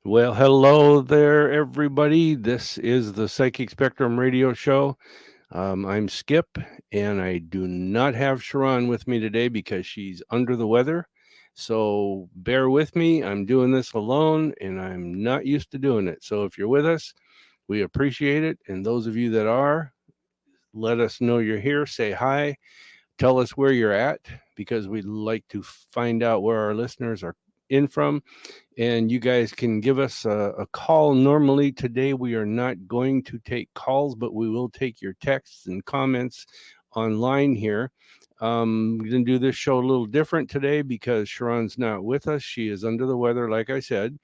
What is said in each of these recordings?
Well, hello there, everybody. This is the Psychic Spectrum Radio Show. I'm Skip, and I do not have Sharon with me today because she's under the weather. So bear with me. I'm doing this alone, and I'm not used to doing it. So if you're with us, we appreciate it. And those of you that are, let us know you're here. Say hi. Tell us where you're at because we'd like to find out where our listeners are in from, and you guys can give us a call. Normally, today we are not going to take calls, but we will take your texts and comments online here. We're going to do this show a little different today because Sharon's not with us. She is under the weather, like I said,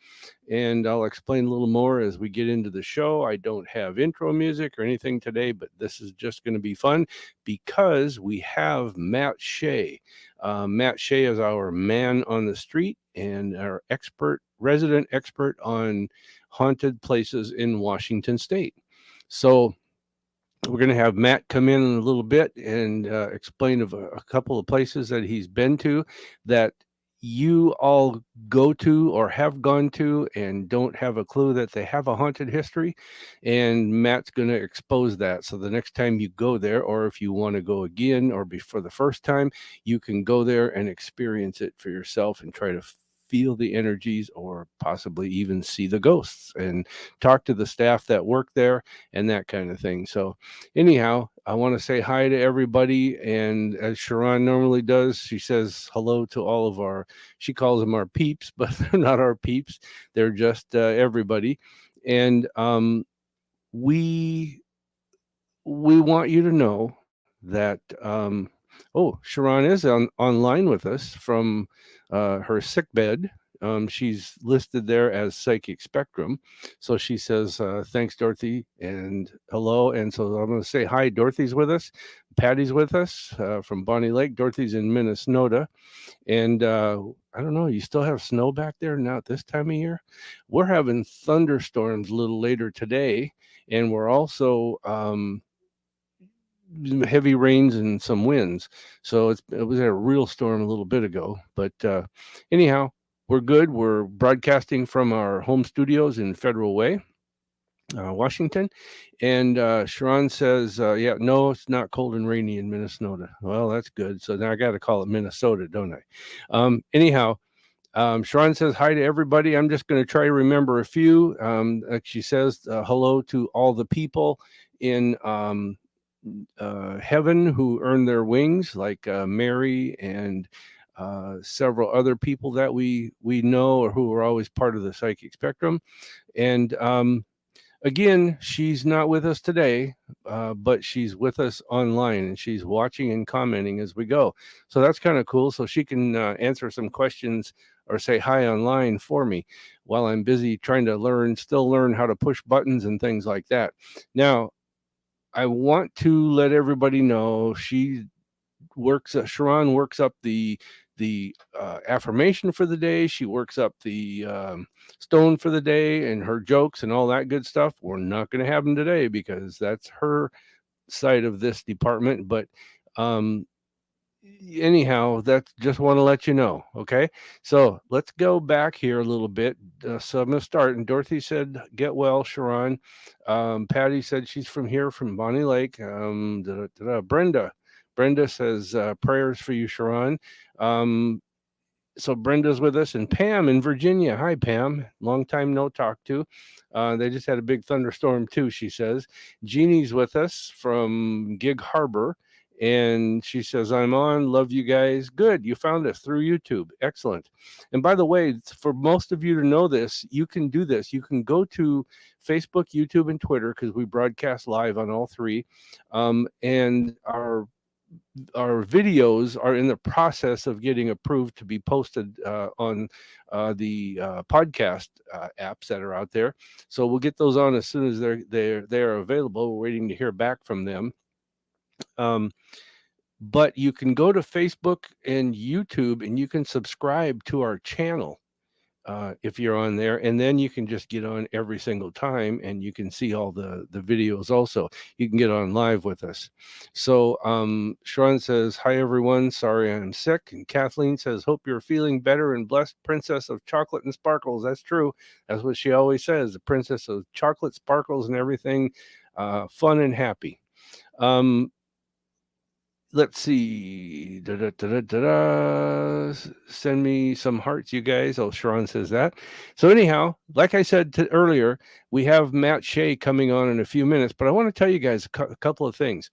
and I'll explain a little more as we get into the show. I don't have intro music or anything today, but this is just going to be fun because we have Matt Shea. Matt Shea is our man on the street and our resident expert on haunted places in Washington State. So we're going to have Matt come in a little bit and explain of a couple of places that he's been to that you all go to or have gone to and don't have a clue that they have a haunted history. And Matt's going to expose that. So the next time you go there, or if you want to go again or for the first time, you can go there and experience it for yourself and try to feel the energies or possibly even see the ghosts and talk to the staff that work there and that kind of thing. So anyhow, I want to say hi to everybody. And as Sharon normally does, she says hello to all of she calls them our peeps, but they're not our peeps. They're just everybody. And we we want you to know that Sharon is online with us from her sick bed. She's listed there as Psychic Spectrum. So she says, thanks, Dorothy, and hello. And so I'm going to say hi. Dorothy's with us. Patty's with us from Bonnie Lake. Dorothy's in Minnesota. And I don't know, you still have snow back there now at this time of year? We're having thunderstorms a little later today. And we're also heavy rains and some winds. So it was a real storm a little bit ago. But anyhow, we're good. We're broadcasting from our home studios in Federal Way, Washington. And Sharon says, yeah, no, it's not cold and rainy in Minnesota. Well, that's good. So now I got to call it Minnesota, don't I? Anyhow, Sharon says hi to everybody. I'm just going to try to remember a few. Like she says, hello to all the people in heaven who earn their wings, like Mary and several other people that we know or who are always part of the psychic spectrum. And again, she's not with us today, but she's with us online and she's watching and commenting as we go. So that's kind of cool. So she can answer some questions or say hi online for me while I'm busy trying to still learn how to push buttons and things like that. Now, I want to let everybody know Sharon works up the affirmation for the day. She works up the stone for the day and her jokes and all that good stuff. We're not going to have them today because that's her side of this department. But um, anyhow, that's just want to let you know. Okay, so let's go back here a little bit. So I'm going to start. And Dorothy said, "Get well, Sharon." Patty said she's from here, from Bonnie Lake. Brenda says prayers for you, Sharon. Um, so Brenda's with us, and Pam in Virginia. Hi, Pam. Long time no talk to. They just had a big thunderstorm too, she says. Jeannie's with us from Gig Harbor, and she says, I'm on. Love you guys. Good. You found us through YouTube. Excellent. And by the way, for most of you to know this, you can do this. You can go to Facebook, YouTube, and Twitter because we broadcast live on all three. And our videos are in the process of getting approved to be posted on the podcast apps that are out there. So we'll get those on as soon as they're available. We're waiting to hear back from them. Um, but you can go to Facebook and YouTube and you can subscribe to our channel. if you're on there, and then you can just get on every single time and you can see all the videos. Also, you can get on live with us. So Sharon says, hi everyone, sorry I'm sick. And Kathleen says, hope you're feeling better and blessed, princess of chocolate and sparkles. That's true. That's what she always says, the princess of chocolate, sparkles, and everything, fun and happy. Let's see. Send me some hearts, you guys. Oh, Sharon says that. So anyhow, like I said earlier, we have Matt Shea coming on in a few minutes, but I want to tell you guys a couple of things.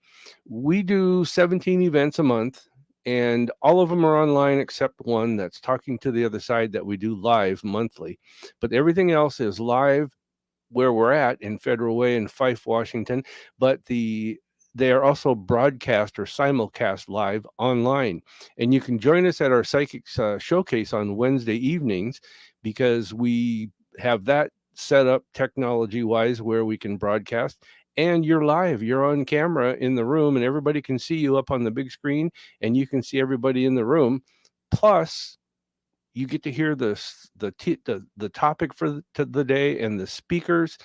We do 17 events a month, and all of them are online except one that's talking to the other side that we do live monthly. But everything else is live where we're at in Federal Way in Fife, Washington, but they are also broadcast or simulcast live online. And you can join us at our Psychics Showcase on Wednesday evenings, because we have that set up technology wise where we can broadcast. And you're live, you're on camera in the room, and everybody can see you up on the big screen, and you can see everybody in the room. Plus, you get to hear the topic for the day and the speakers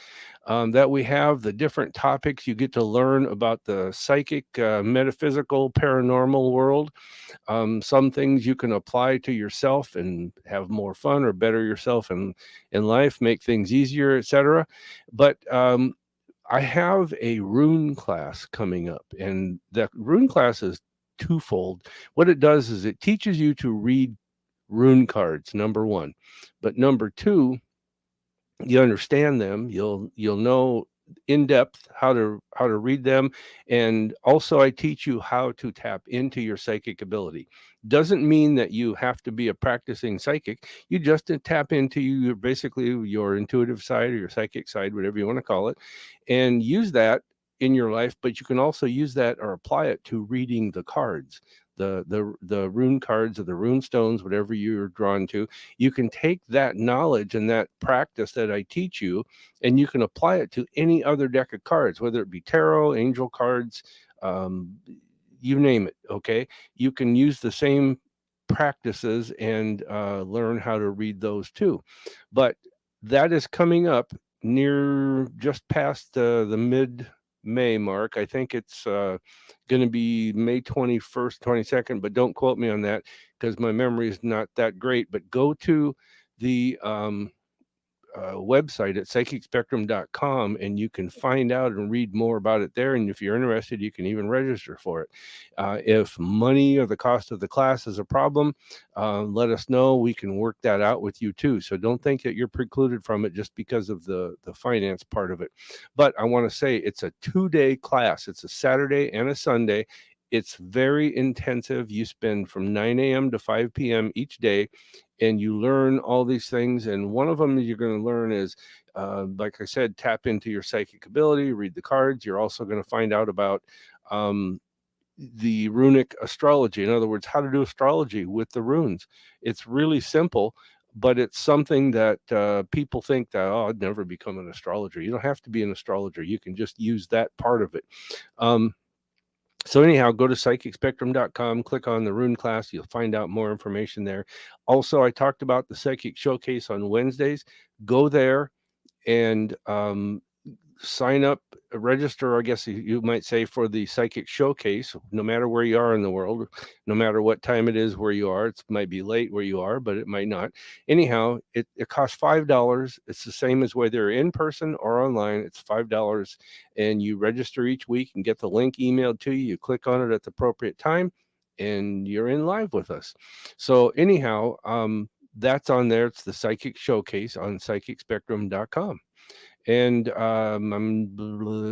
that we have, the different topics. You get to learn about the psychic, metaphysical, paranormal world. Some things you can apply to yourself and have more fun or better yourself in life, make things easier, etc. But I have a rune class coming up, and that rune class is twofold. What it does is it teaches you to read rune cards, number one. But number two, you understand them, you'll know in depth how to read them. And also I teach you how to tap into your psychic ability. Doesn't mean that you have to be a practicing psychic. You just tap into your, basically your intuitive side or your psychic side, whatever you want to call it, and use that in your life. But you can also use that or apply it to reading the cards, the rune cards or the rune stones, whatever you're drawn to. You can take that knowledge and that practice that I teach you, and you can apply it to any other deck of cards, whether it be tarot, angel cards, um, you name it. Okay, you can use the same practices and learn how to read those too. But that is coming up near just past the mid-May mark. I think it's going to be May 21st, 22nd, but don't quote me on that because my memory is not that great. But go to the website at psychicspectrum.com, and you can find out and read more about it there. And if you're interested, you can even register for it. If money or the cost of the class is a problem, let us know. We can work that out with you too. So don't think that you're precluded from it just because of the finance part of it. But I want to say it's a 2-day class. It's a Saturday and a Sunday. It's very intensive. You spend from 9 a.m. to 5 p.m. each day, and you learn all these things. And one of them that you're going to learn is, like I said, tap into your psychic ability, read the cards. You're also going to find out about the runic astrology. In other words, how to do astrology with the runes. It's really simple, but it's something that people think that, oh, I'd never become an astrologer. You don't have to be an astrologer. You can just use that part of it. So anyhow, go to psychicspectrum.com, click on the rune class. You'll find out more information there. Also, I talked about the psychic showcase on Wednesdays. Go there and sign up, register, I guess you might say, for the psychic showcase, no matter where you are in the world, no matter what time it is where you are. It might be late where you are, but it might not. Anyhow, it costs $5. It's the same as whether in person or online. It's $5, and you register each week and get the link emailed to you. You click on it at the appropriate time, and you're in live with us. So anyhow, that's on there. It's the psychic showcase on psychicspectrum.com. And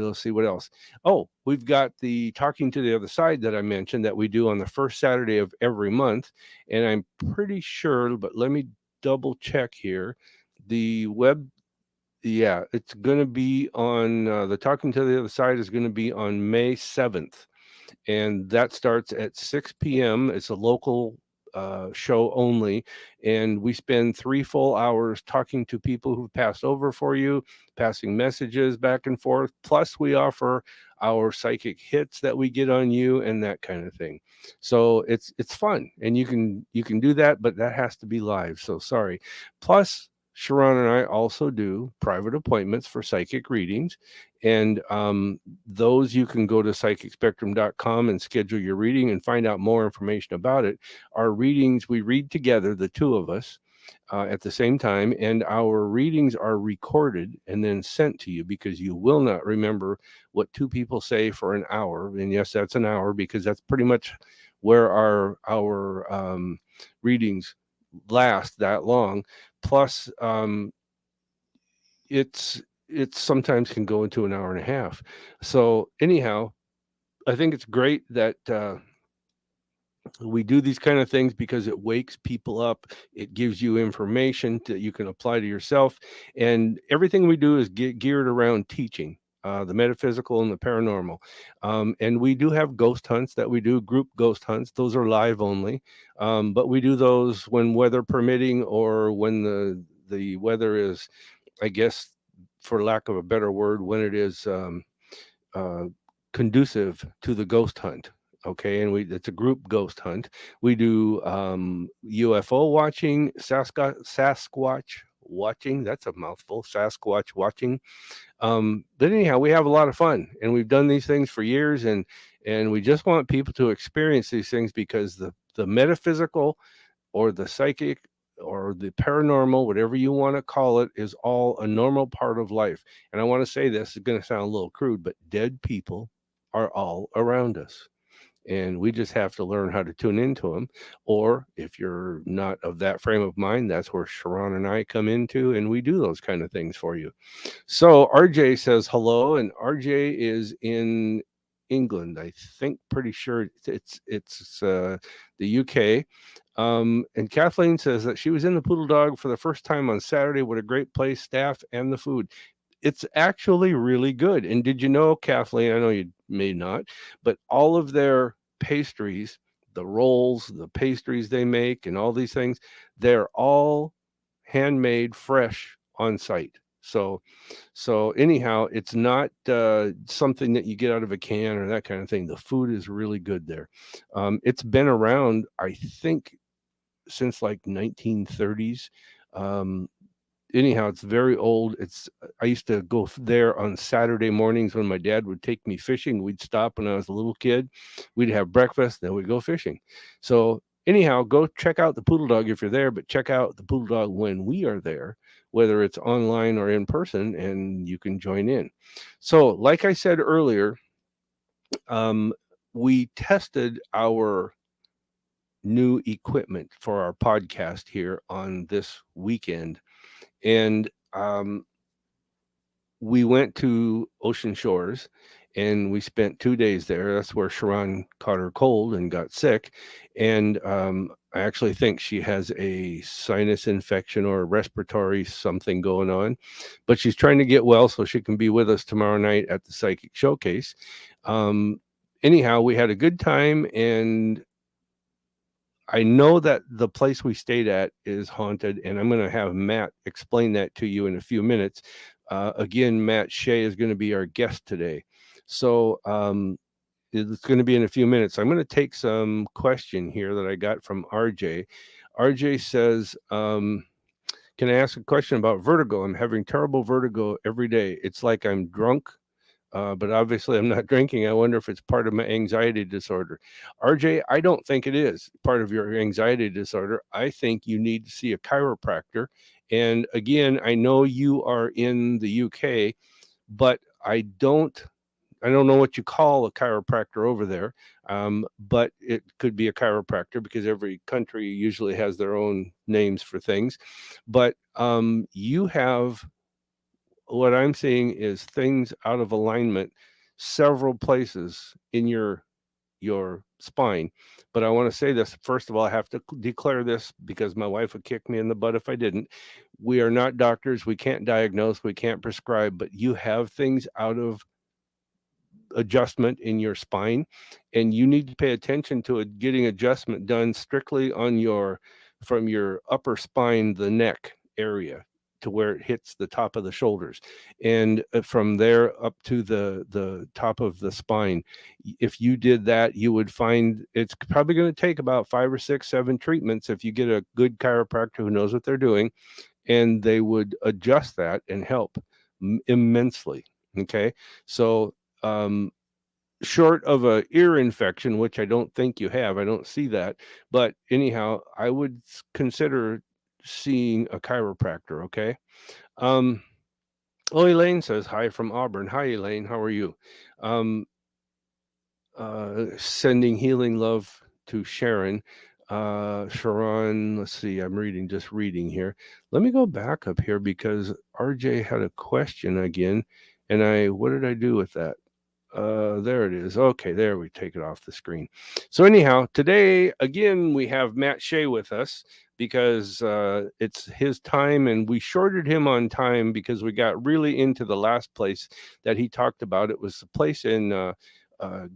let's see what else. Oh, we've got the Talking to the Other Side that I mentioned that we do on the first Saturday of every month. And I'm pretty sure, but let me double check here. The web, yeah, it's going to be on the Talking to the Other Side is going to be on May 7th. And that starts at 6 p.m. It's a local show only, and we spend 3 full hours talking to people who've passed over for you, passing messages back and forth. Plus, we offer our psychic hits that we get on you and that kind of thing. So it's fun, and you can do that, but that has to be live. So sorry. Plus, Sharon and I also do private appointments for psychic readings. And those you can go to psychicspectrum.com and schedule your reading and find out more information about it. Our readings, we read together, the two of us, at the same time, and our readings are recorded and then sent to you because you will not remember what two people say for an hour. And yes, that's an hour because that's pretty much where our readings last that long. Plus, it's sometimes can go into an hour and a half. So anyhow, I think it's great that we do these kind of things because it wakes people up. It gives you information that you can apply to yourself, and everything we do is geared around teaching. The metaphysical and the paranormal. And we do have ghost hunts that we do, group ghost hunts. Those are live only. But we do those when weather permitting or when the weather is, I guess, for lack of a better word, when it is uh, conducive to the ghost hunt. Okay, and it's a group ghost hunt. We do UFO watching, Sasquatch watching. That's a mouthful. Sasquatch watching. But anyhow, we have a lot of fun, and we've done these things for years, and we just want people to experience these things because the metaphysical or the psychic or the paranormal, whatever you want to call it, is all a normal part of life. And I want to say this is going to sound a little crude, but dead people are all around us. And we just have to learn how to tune into them. Or if you're not of that frame of mind, that's where Sharon and I come into, and we do those kind of things for you. So RJ says hello, and RJ is in England, I think. Pretty sure it's the UK. And Kathleen says that she was in the Poodle Dog for the first time on Saturday. What a great place, staff, and the food. It's actually really good. And did you know, Kathleen? I know you may not, but all of their pastries, the rolls, the pastries they make, and all these things, they're all handmade, fresh on site. So anyhow, it's not something that you get out of a can or that kind of thing. The food is really good there. It's been around, I think, since like 1930s. Um, Anyhow, it's very old. It's I used to go there on Saturday mornings when my dad would take me fishing. We'd stop when I was a little kid. We'd have breakfast, then we'd go fishing. So anyhow, go check out the Poodle Dog if you're there, but check out the Poodle Dog when we are there, whether it's online or in person, and you can join in. So, like I said earlier, um, we tested our new equipment for our podcast here on this weekend, and we went to Ocean Shores and we spent 2 days there. That's where Sharon caught her cold and got sick. And I actually think she has a sinus infection or a respiratory something going on, but she's trying to get well so she can be with us tomorrow night at the Psychic Showcase. Um, Anyhow, we had a good time, and I know that the place we stayed at is haunted, and I'm going to have Matt explain that to you in a few minutes. Again, Matt Shea is going to be our guest today. So it's going to be in a few minutes. I'm going to take some question here that I got from RJ. RJ says, can I ask a question about vertigo? I'm having terrible vertigo every day. It's like I'm drunk, but obviously I'm not drinking. I wonder if it's part of my anxiety disorder. RJ, I don't think it is part of your anxiety disorder. I think you need to see a chiropractor. And again, I know you are in the UK, but I don't know what you call a chiropractor over there, but it could be a chiropractor because every country usually has their own names for things. But you have what I'm seeing is things out of alignment several places in your spine. But I want to say this first of all, I have to declare this because my wife would kick me in the butt if I didn't. We are not doctors. We can't diagnose, we can't prescribe, but you have things out of adjustment in your spine, and you need to pay attention to it, getting adjustment done strictly on your from your upper spine, the neck area, to where it hits the top of the shoulders, and from there up to the top of the spine. If you did that, you would find it's probably going to take about 5 or 6, 7 treatments if you get a good chiropractor who knows what they're doing, and they would adjust that and help immensely. Okay, so short of a ear infection, which I don't think you have, I don't see that, but anyhow, I would consider seeing a chiropractor. Okay. um oh, Elaine says hi from Auburn. Hi, Elaine, how are you? um Sending healing love to Sharon. Sharon, let's see, I'm just reading here. Let me go back up here because RJ had a question again, and what did I do with that? There it is. Okay, there, we take it off the screen. So anyhow, today again we have Matt Shea with us because it's his time, and we shorted him on time because we got really into the last place that he talked about. It was a place in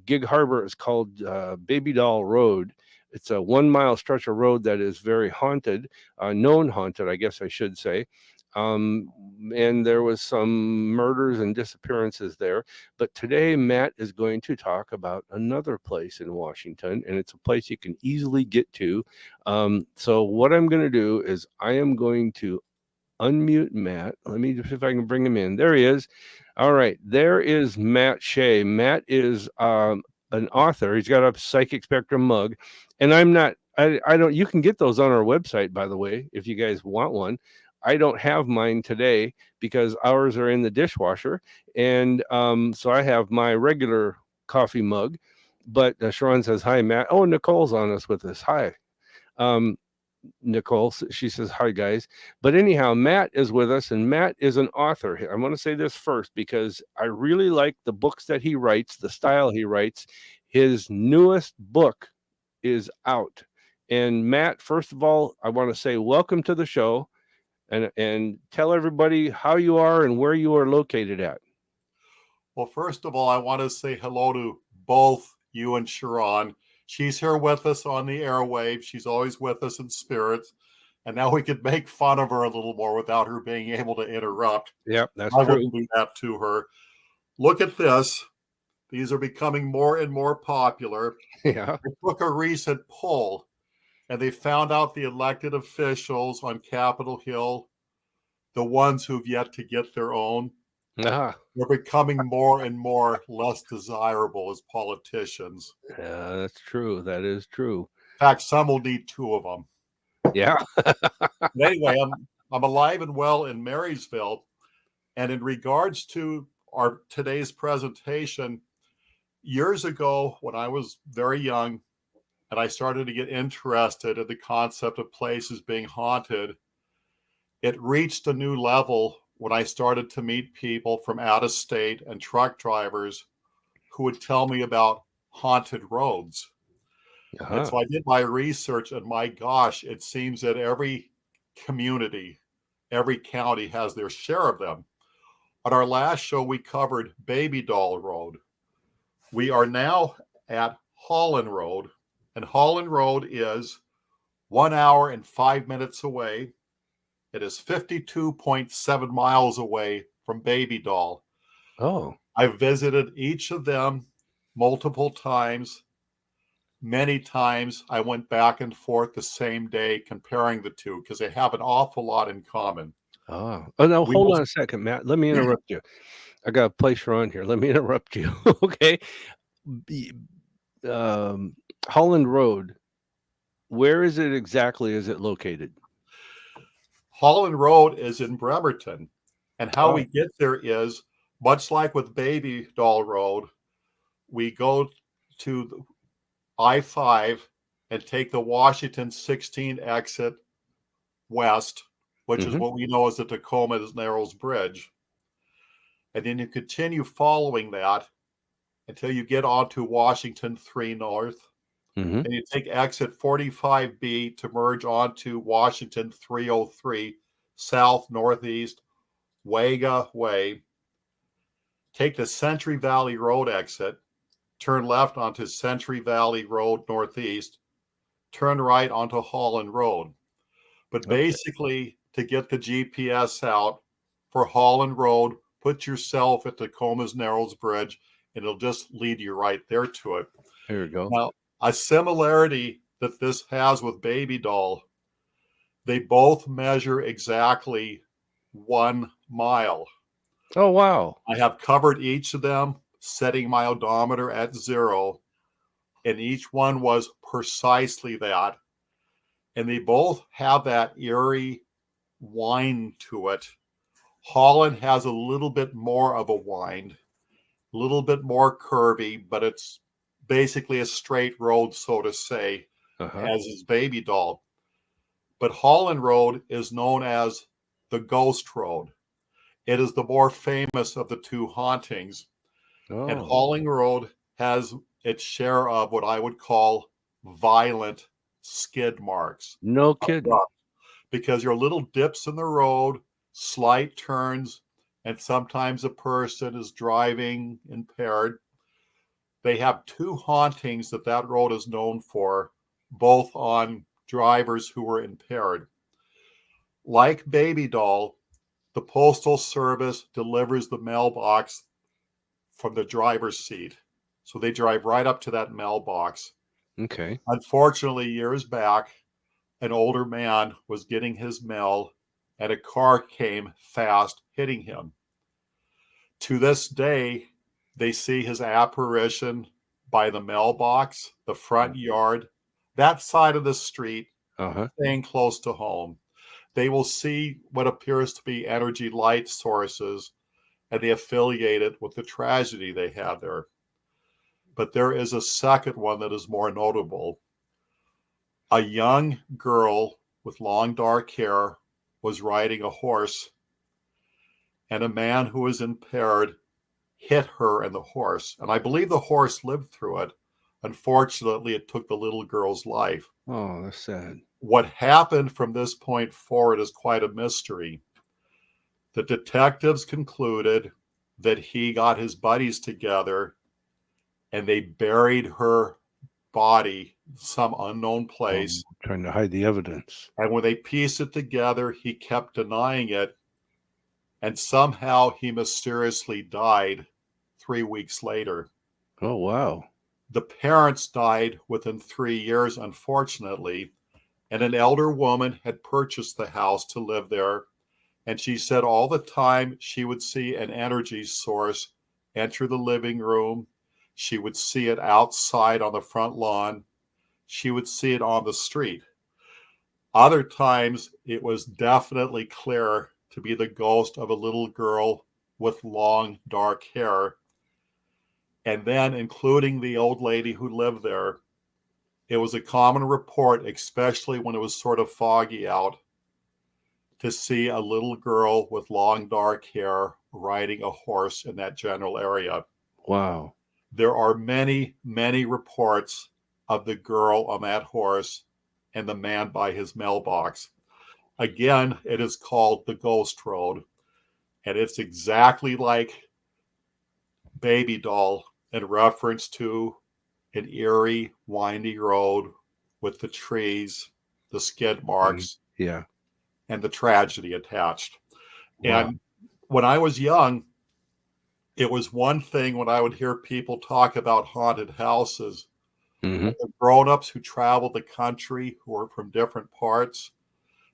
Gig Harbor. It's called Baby Doll Road. It's a 1 mile stretch of road that is very haunted, known haunted, I guess I should say. Um, and there was some murders and disappearances there. But today, Matt is going to talk about another place in Washington, and it's a place you can easily get to. So what I'm going to do is I am going to unmute Matt. Let me just see if I can bring him in. There he is. All right, there is Matt Shea. Matt is an author. He's got a Psychic Spectrum mug, and I'm not. I don't. You can get those on our website, by the way, if you guys want one. I don't have mine today because ours are in the dishwasher, and so I have my regular coffee mug. But Sharon says hi, Matt. Oh, Nicole's on us with us. Hi. Um, Nicole. She says, hi, guys. But anyhow, Matt is with us, and Matt is an author. I want to say this first because I really like the books that he writes, the style he writes. His newest book is out. And Matt, first of all, I want to say welcome to the show, and tell everybody how you are and where you are located at. Well, first of all, I want to say hello to both you and Sharon. She's here with us on the airwaves. She's always with us in spirit. And now we could make fun of her a little more without her being able to interrupt. Yep, that's I true. wouldn't do that to her. Look at this. These are becoming more and more popular. Yeah. I took a recent poll, and they found out the elected officials on Capitol Hill, the ones who've yet to get their own, Ah, they're becoming more and more less desirable as politicians. yeah, that's true. That is true. In fact, some will need two of them. Yeah. But anyway, I'm alive and well in Marysville. And in regards to our today's presentation, years ago when I was very young and I started to get interested in the concept of places being haunted, it reached a new level when I started to meet people from out of state and truck drivers who would tell me about haunted roads. And Uh-huh. so I did my research, and my gosh, it seems that every community, every county has their share of them. On our last show, we covered Baby Doll Road. We are now at Holland Road, and Holland Road is 1 hour and 5 minutes away. It is 52.7 miles away from Baby Doll. Oh. I've visited each of them multiple times. Many times I went back and forth the same day comparing the two because they have an awful lot in common. Oh, no, We hold will, on a second, Matt. Let me interrupt you. I got a place you're on here. Let me interrupt you. Okay. B- Um, Holland Road, where is it exactly? Is it located? Holland Road is in Bremerton. And how Oh. we get there is much like with Baby Doll Road, we go to I-5 and take the Washington 16 exit west, which is Mm-hmm. what we know as the Tacoma Narrows Bridge. And then you continue following that until you get onto Washington 3 North. Mm-hmm. And you take exit 45B to merge onto Washington 303 South Northeast Wega Way. take the Century Valley Road exit, turn left onto Century Valley Road Northeast, turn right onto Holland Road. But Okay. basically, to get the GPS out for Holland Road, put yourself at Tacoma's Narrows Bridge, and it'll just lead you right there to it. There you go. Now, a similarity that this has with Baby Doll, they both measure exactly 1 mile. Oh, wow. I have covered each of them, setting my odometer at 0, and each one was precisely that. And they both have that eerie wind to it. Holland has a little bit more of a wind, a little bit more curvy, but it's basically a straight road, so to say, Uh-huh. as is Baby Doll. But Holland Road is known as the Ghost Road. It is the more famous of the two hauntings. And Oh, Holland Road has its share of what I would call violent skid marks. no kidding. Because your little dips in the road, slight turns, and sometimes a person is driving impaired. They have two hauntings that road is known for, both on drivers who were impaired. Like Baby Doll, the Postal Service delivers the mailbox from the driver's seat. So they drive right up to that mailbox. Okay. Unfortunately, years back, an older man was getting his mail and a car came fast, hitting him. To this day, they see his apparition by the mailbox, the front yard, that side of the street, Uh-huh. staying close to home. They will see what appears to be energy light sources, and they affiliate it with the tragedy they had there. But there is a second one that is more notable. A young girl with long dark hair was riding a horse, and a man who was impaired hit her and the horse. And I believe the horse lived through it. Unfortunately, it took the little girl's life. Oh, that's sad. What happened from this point forward is quite a mystery. The detectives concluded that he got his buddies together and they buried her body in some unknown place. Trying to hide the evidence. And when they pieced it together, he kept denying it. And somehow he mysteriously died 3 weeks later. Oh, wow. The parents died within 3 years, unfortunately, and an elder woman had purchased the house to live there. And she said all the time she would see an energy source enter the living room. She would see it outside on the front lawn. She would see it on the street. Other times, it was definitely clear to be the ghost of a little girl with long, dark hair. And then, including the old lady who lived there, it was a common report, especially when it was sort of foggy out, to see a little girl with long, dark hair riding a horse in that general area. Wow. There are many, many reports of the girl on that horse and the man by his mailbox. Again, it is called the Ghost Road, and it's exactly like Baby Doll in reference to an eerie, windy road with the trees, the skid marks, Yeah. and the tragedy attached. Wow. And when I was young, it was one thing when I would hear people talk about haunted houses. Mm-hmm. The grown-ups who traveled the country, who were from different parts,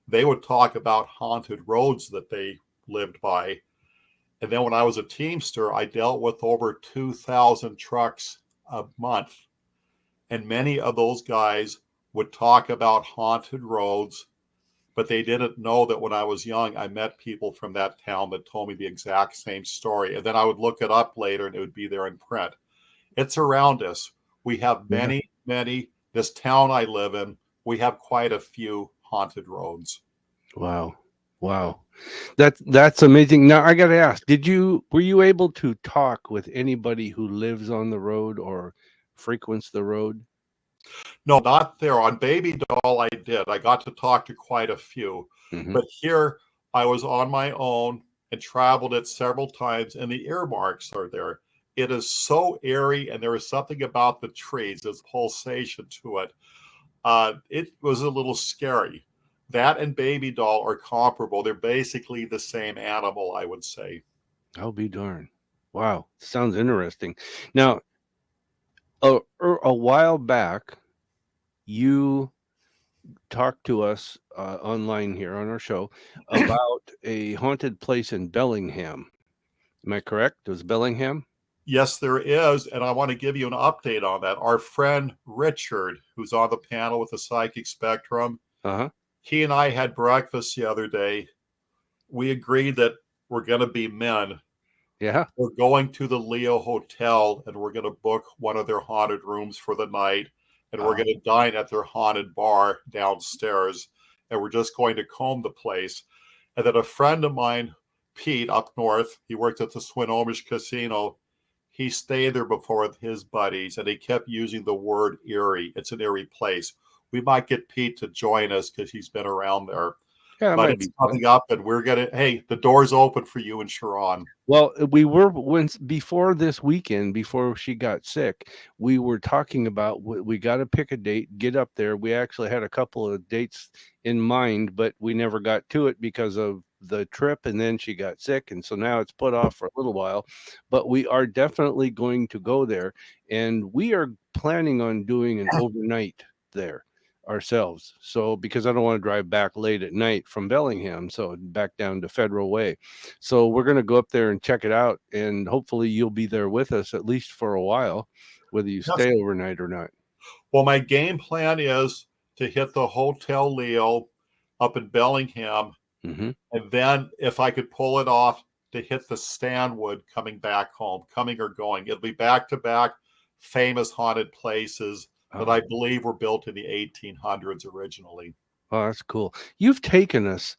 they would talk about haunted roads that they lived by. And then when I was a Teamster, I dealt with over 2,000 trucks a month. And many of those guys would talk about haunted roads, but they didn't know that when I was young, I met people from that town that told me the exact same story. And then I would look it up later and it would be there in print. It's around us. We have many, many. This town I live in, we have quite a few haunted roads. Wow. Wow. That's amazing. Now I got to ask, were you able to talk with anybody who lives on the road or frequents the road? No, not there. On Baby Doll, I did. I got to talk to quite a few. Mm-hmm. But here, I was on my own. and traveled it several times, and the earmarks are there. It is so airy, and there is something about the trees, there's pulsation to it. It was a little scary. That and Baby Doll are comparable. They're basically the same animal, I would say. I'll be darned. Wow, sounds interesting. Now, a while back, you talked to us online here on our show about a haunted place in Bellingham. Am I correct? It was Bellingham? Yes, there is, and I want to give you an update on that. Our friend Richard, who's on the panel with the Psychic Spectrum, Uh-huh. he and I had breakfast the other day. We agreed that we're going to be men. Yeah. We're going to the Leo Hotel, and we're going to book one of their haunted rooms for the night, and we're going to dine at their haunted bar downstairs, and we're just going to comb the place. And then a friend of mine, Pete, up north, he worked at the Swinomish Casino. He stayed there before with his buddies, and he kept using the word eerie. It's an eerie place. We might get Pete to join us because he's been around there. Yeah, it But might it's be fun. coming up, and we're gonna. Hey, the door's open for you and Sharon. Well, we were before this weekend, before she got sick, we were talking about we got to pick a date, get up there. We actually had a couple of dates in mind, but we never got to it because of the trip, and then she got sick, and so now it's put off for a little while. But we are definitely going to go there, and we are planning on doing an overnight there ourselves. So because I don't want to drive back late at night from Bellingham, so back down to Federal Way. So we're going to go up there and check it out, and hopefully you'll be there with us at least for a while, whether you stay overnight or not. Well, my game plan is to hit the Hotel Leo up in Bellingham, Mm-hmm. and then if I could pull it off, to hit the Stanwood coming back home, coming or going. It'll be back to back famous haunted places that I believe were built in the 1800s originally. Oh, that's cool. You've taken us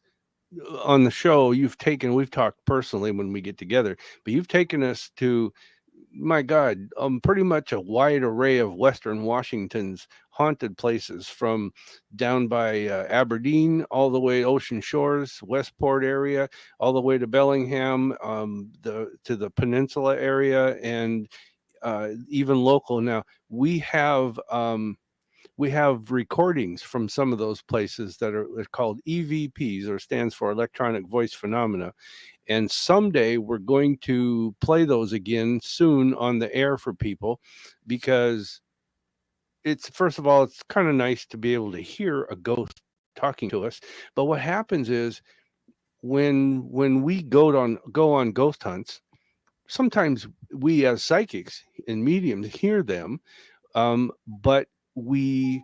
on the show. We've talked personally when we get together, but you've taken us to, my God, pretty much a wide array of Western Washington's haunted places, from down by Aberdeen all the way Ocean Shores, Westport area, all the way to Bellingham, to the peninsula area, and even local. Now we have recordings from some of those places that are called EVPs, or stands for electronic voice phenomena. And someday we're going to play those again soon on the air for people, because it's, first of all, it's kind of nice to be able to hear a ghost talking to us. But what happens is when we go on ghost hunts, sometimes we as psychics and mediums hear them, but we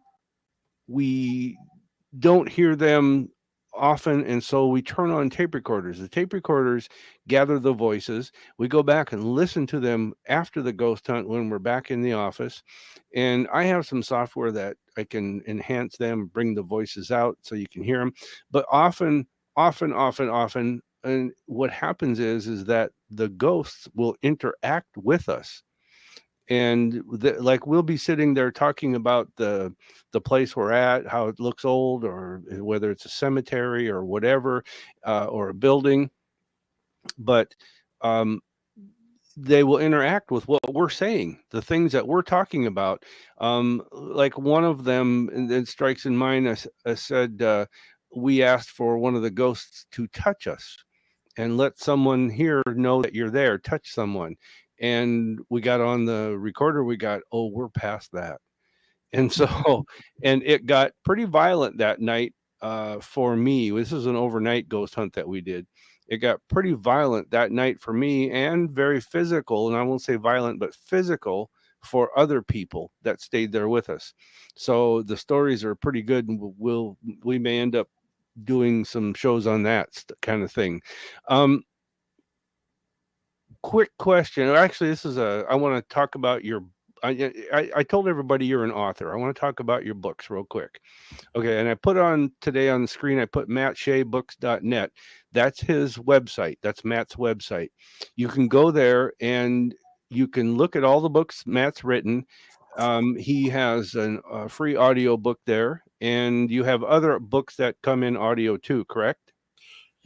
don't hear them often, and so we turn on tape recorders. The tape recorders gather the voices. We go back and listen to them after the ghost hunt when we're back in the office, and I have some software that I can enhance them, bring the voices out so you can hear them. But often, and what happens is that the ghosts will interact with us, and like we'll be sitting there talking about the place we're at, how it looks old, or whether it's a cemetery or whatever, or a building. But um, they will interact with what we're saying, the things that we're talking about. Like one of them, and it strikes in mind, I said, we asked for one of the ghosts to touch us and let someone here know that you're there, touch someone. And we got on the recorder, we got, oh, we're past that. And so, and it got pretty violent that night for me. This is an overnight ghost hunt that we did. It got pretty violent that night for me, and very physical. And I won't say violent, but physical for other people that stayed there with us. So the stories are pretty good, and we may end up doing some shows on that kind of thing. Quick question. Actually, I want to talk about your. I told everybody you're an author. I want to talk about your books real quick. Okay, and I put on today on the screen, I put mattsheabooks.net. That's his website. That's Matt's website. You can go there and you can look at all the books Matt's written. He has a free audio book there, and you have other books that come in audio too, correct?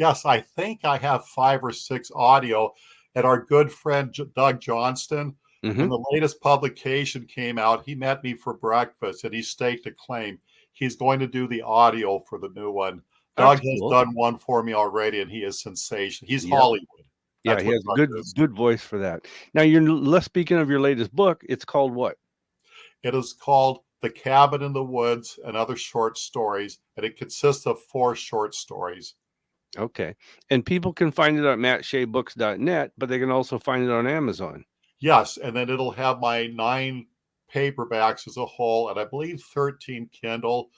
Yes, I think I have 5 or 6 audio. And our good friend Doug Johnston, when Mm-hmm. the latest publication came out, he met me for breakfast and he staked a claim. He's going to do the audio for the new one. That's Doug has cool. done one for me already, and he is sensation. He's Yep. Hollywood. Yeah, That's he what has a Doug good is. good voice for that. Now, you're less speaking of your latest book. It's called what? It is called The Cabin in the Woods and Other Short Stories, and it consists of 4 short stories. Okay. And people can find it at mattshaybooks.net, but they can also find it on Amazon. Yes, and then it'll have my 9 paperbacks as a whole, and I believe 13 Kindle.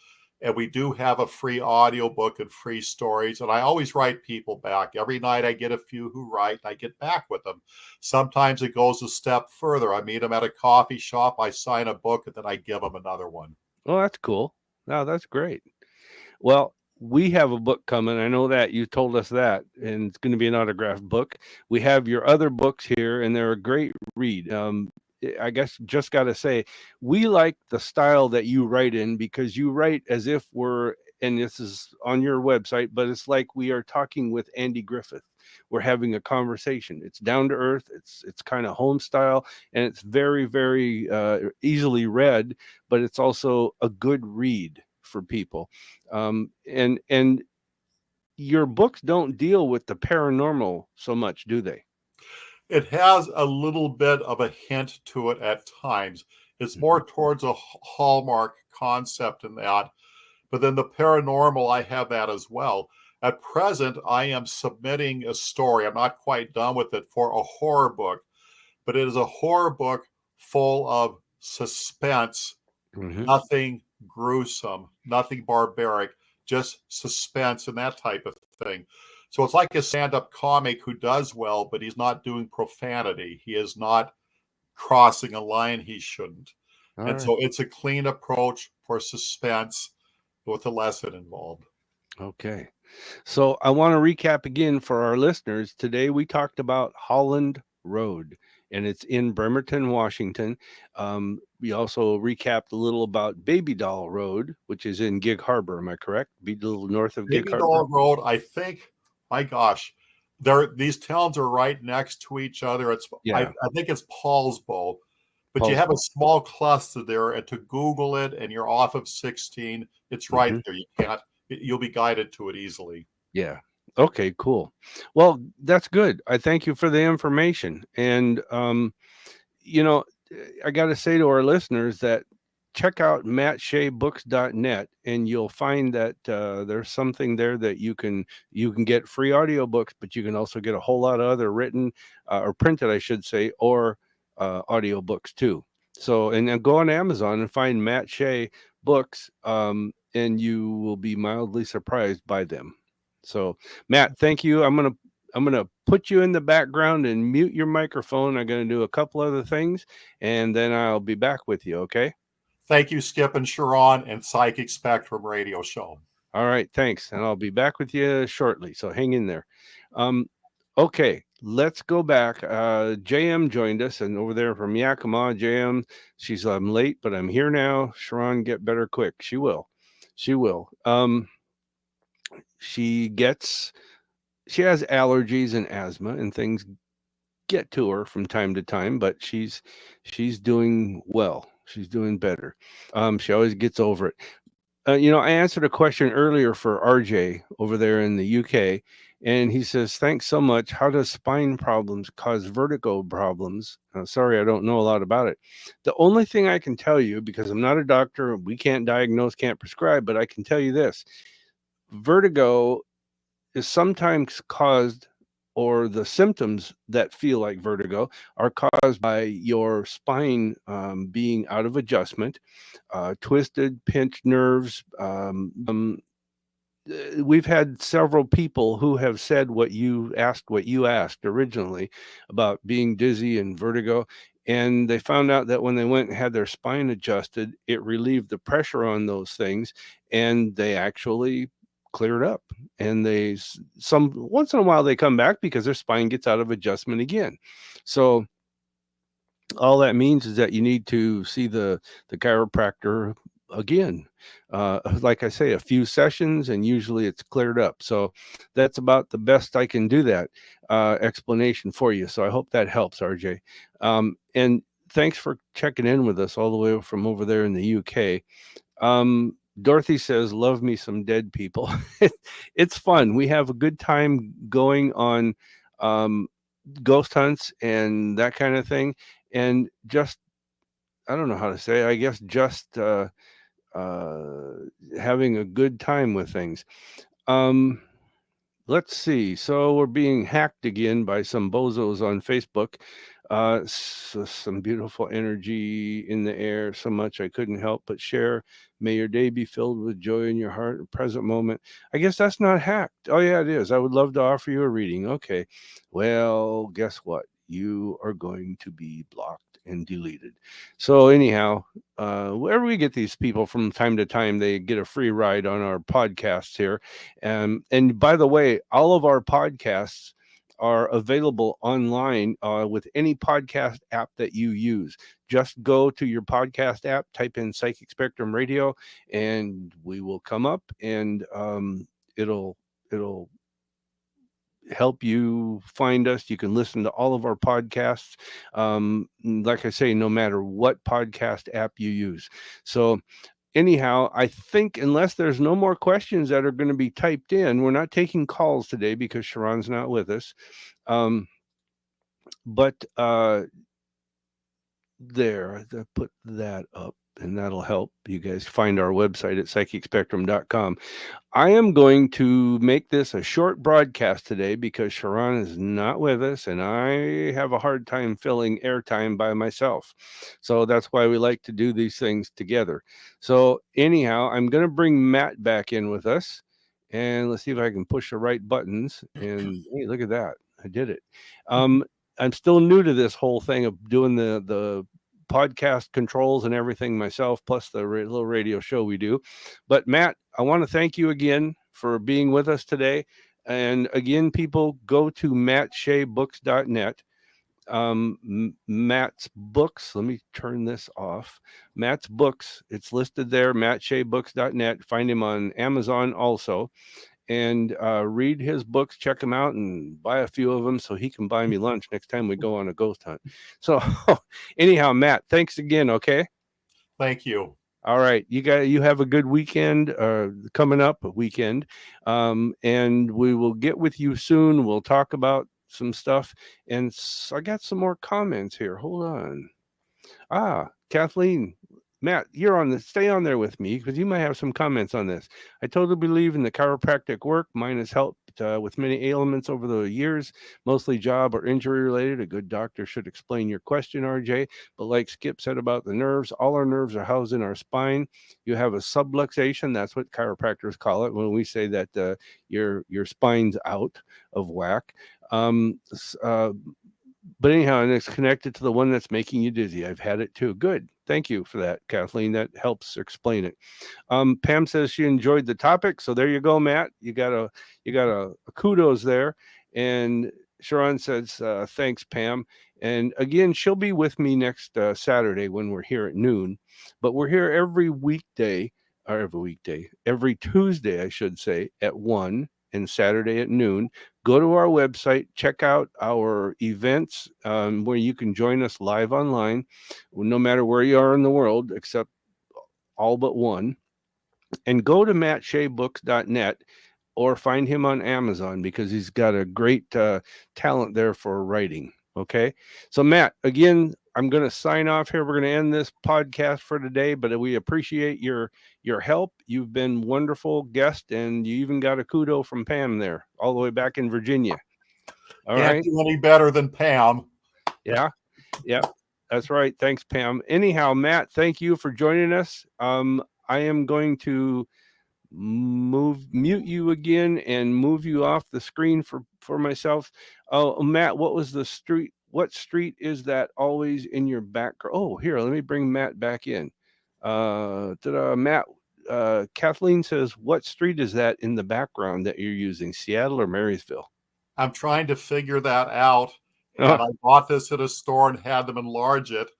And we do have a free audiobook and free stories. And I always write people back. Every night I get a few who write, and I get back with them. Sometimes it goes a step further. I meet them at a coffee shop, I sign a book, and then I give them another one. Oh, that's cool. Wow, that's great. Well, we have a book coming. I know that you told us that, and it's going to be an autographed book. We have your other books here, and they're a great read. I guess just got to say, we like the style that you write in because you write as if we're, and this is on your website, but it's like we are talking with Andy Griffith. We're having a conversation. It's down to earth. It's kind of home style, and it's very, very easily read, but it's also a good read for people. And your books don't deal with the paranormal so much, do they? It has a little bit of a hint to it at times. It's Mhm. more towards a hallmark concept in that. But then the paranormal, I have that as well. At present, I am submitting a story. I'm not quite done with it for a horror book, but it is a horror book full of suspense, Mhm. nothing gruesome, nothing barbaric, just suspense and that type of thing. So it's like a stand up comic who does well, but he's not doing profanity. He is not crossing a line he shouldn't. All And right. so it's a clean approach for suspense with a lesson involved. Okay. So I want to recap again for our listeners. Today we talked about Holland Road, and it's in Bremerton, Washington. We also recapped a little about Baby Doll Road, which is in Gig Harbor. Am I correct? Be a little north of Gig Baby Harbor. Doll Road, I think, my gosh, these towns are right next to each other. Yeah, I think it's Paulsbo, but you have a Paulsville. small cluster there, and to Google it, and you're off of 16, it's right Hmm. there. You can't, you'll be guided to it easily. Yeah. Okay. Cool. Well, that's good. I thank you for the information, and you know, I got to say to our listeners that check out mattshaybooks.net and you'll find that there's something there that you can get free audiobooks, but you can also get a whole lot of other written or printed, I should say, or audiobooks too. So, and then go on Amazon and find Matt Shea books, and you will be mildly surprised by them. So, Matt, thank you. I'm gonna put you in the background and mute your microphone. I'm gonna do a couple other things, and then I'll be back with you. Okay. Thank you, Skip and Sharon, and Psychic Spectrum Radio Show. All right. Thanks, and I'll be back with you shortly. So hang in there. Um, okay. Let's go back. JM joined us, and over there from Yakima, JM. She's I'm late, but I'm here now. Sharon, get better quick. She will. She will. She gets. She has allergies and asthma, and things get to her from time to time, but she's doing well. She's doing better. She always gets over it. I answered a question earlier for RJ over there in the UK, and he says, "Thanks so much. How does spine problems cause vertigo problems?" Sorry, I don't know a lot about it. The only thing I can tell you, because I'm not a doctor, we can't diagnose, can't prescribe, but I can tell you this: vertigo is sometimes caused, or the symptoms that feel like vertigo are caused by your spine being out of adjustment, twisted, pinched nerves. We've had several people who have said what you asked originally about being dizzy and vertigo, and they found out that when they went and had their spine adjusted, it relieved the pressure on those things, and they actually cleared up. And some once in a while they come back because their spine gets out of adjustment again. So all that means is that you need to see the chiropractor again, like I say, a few sessions, and usually it's cleared up. So that's about the best I can do that explanation for you. So I hope that helps, RJ. And thanks for checking in with us all the way from over there in the UK. Dorothy says, "Love me some dead people." It's fun. We have a good time going on um, ghost hunts and that kind of thing, and just I don't know how to say. I guess just uh, having a good time with things. Um, let's see. So we're being hacked again by some bozos on Facebook. So some beautiful energy in the air, so much I couldn't help but share. May your day be filled with joy in your heart, a present moment. I guess that's not hacked. Oh, yeah, it is. I would love to offer you a reading. Okay. Well, guess what? You are going to be blocked and deleted. So, anyhow, wherever we get these people from time to time, they get a free ride on our podcasts here. And by the way, all of our podcasts are available online with any podcast app that you use. Just go to your podcast app, type in Psychic Spectrum Radio, and we will come up, and it'll help you find us. You can listen to all of our podcasts. Like I say, no matter what podcast app you use. So anyhow, I think unless there's no more questions that are going to be typed in, we're not taking calls today because Sharon's not with us. Um, but there, I put that up, and that'll help you guys find our website at psychicspectrum.com. I am going to make this a short broadcast today because Sharon is not with us and I have a hard time filling airtime by myself. So that's why we like to do these things together. So, anyhow, I'm going to bring Matt back in with us, and let's see if I can push the right buttons. And hey, look at that. I did it. Um, I'm still new to this whole thing of doing the podcast controls and everything myself, plus the little radio show we do. But Matt, I want to thank you again for being with us today. And again, people, go to mattsheabooks.net. Matt's books, let me turn this off. Matt's books, it's listed there, mattsheabooks.net. Find him on Amazon also. And read his books, check them out, and buy a few of them so he can buy me lunch next time we go on a ghost hunt. So, anyhow, Matt, thanks again. Okay. Thank you. All right, you have a good weekend coming up, a weekend, and we will get with you soon. We'll talk about some stuff, and I got some more comments here. Hold on. Kathleen, Matt, you're on the stay on there with me because you might have some comments on this. I totally believe in the chiropractic work. Mine has helped with many ailments over the years, mostly job or injury related. A good doctor should explain your question, RJ. But like Skip said about the nerves, all our nerves are housed in our spine. You have a subluxation. That's what chiropractors call it when we say that your spine's out of whack. Um, but anyhow, and it's connected to the one that's making you dizzy. I've had it too. Good. Thank you for that, Kathleen. That helps explain it. Pam says she enjoyed the topic. So there you go, Matt. You got a kudos there. And Sharon says, thanks, Pam. And again, she'll be with me next Saturday when we're here at noon. But we're here every Tuesday, I should say, at 1 and Saturday at noon. Go to our website, check out our events where you can join us live online, no matter where you are in the world, except all but one. And go to mattsheabooks.net or find him on Amazon because he's got a great talent there for writing. Okay. So, Matt, again, I'm going to sign off here. We're going to end this podcast for today, but we appreciate your help. You've been wonderful guest, and you even got a kudo from Pam there, all the way back in Virginia. All Can't right. do any better than Pam. Yeah. Yeah. That's right. Thanks, Pam. Anyhow, Matt, thank you for joining us. I am going to mute you again and move you off the screen for myself. Oh, Matt, what street is that always in your background? Oh, here, let me bring Matt back in. Matt, Kathleen says, what street is that in the background that you're using, Seattle or Marysville? I'm trying to figure that out. And Oh, I bought this at a store and had them enlarge it.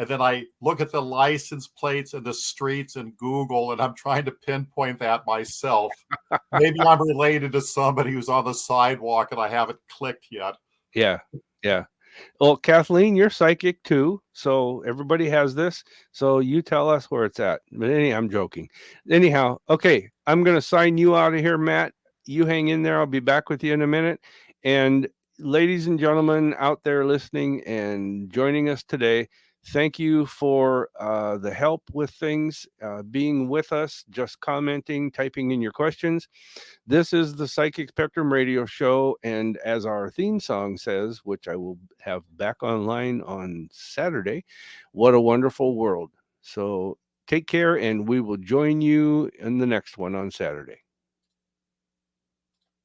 and then I look at the license plates and the streets in Google, and I'm trying to pinpoint that myself. Maybe I'm related to somebody who's on the sidewalk and I haven't clicked yet. Yeah. Yeah. Well, Kathleen, you're psychic too. So everybody has this. So you tell us where it's at. But I'm joking. Anyhow, okay, I'm going to sign you out of here, Matt. You hang in there. I'll be back with you in a minute. And ladies and gentlemen out there listening and joining us today, thank you for the help with things, being with us, just commenting, typing in your questions. This is the Psychic Spectrum Radio Show, and as our theme song says, which I will have back online on Saturday, what a wonderful world. So take care, and we will join you in the next one on Saturday.